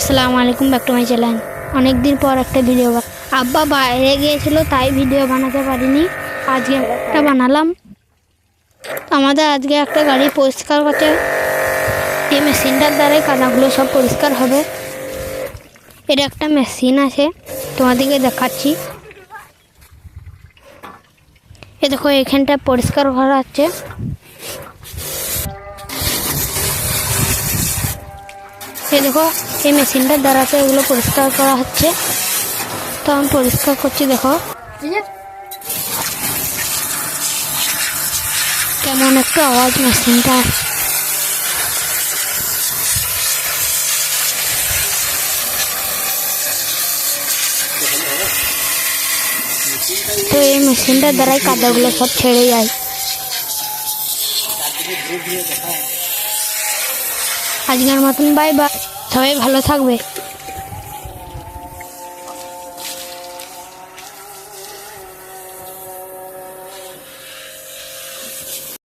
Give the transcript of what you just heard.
আসসালামু আলাইকুম, back to my channel. অনেক দিন পর একটা ভিডিও। আব্বা বাইরে গিয়েছিল তাই ভিডিও বানাতে পারিনি, আজকে একটা বানালাম। আমাদের আজকে একটা গাড়ি পরিষ্কার করতে, এই মেশিনটার দ্বারাই কাদাগুলো সব পরিষ্কার হবে। এর একটা মেশিন আছে, তোমাদেরকে দেখাচ্ছি। এ দেখো, এখানটা পরিষ্কার করা হচ্ছে। এই দেখো, এই মেশিনটার দ্বারাতে এগুলো পরিষ্কার করা হচ্ছে। তো আমি পরিষ্কার করছি, দেখো কেমন একটা আওয়াজ মেশিনটা। তো এই মেশিনটার দ্বারাই কাদাগুলো সব ছেড়ে যায়। আজকের মতন বাই বাই, সবাই ভালো থাকবে।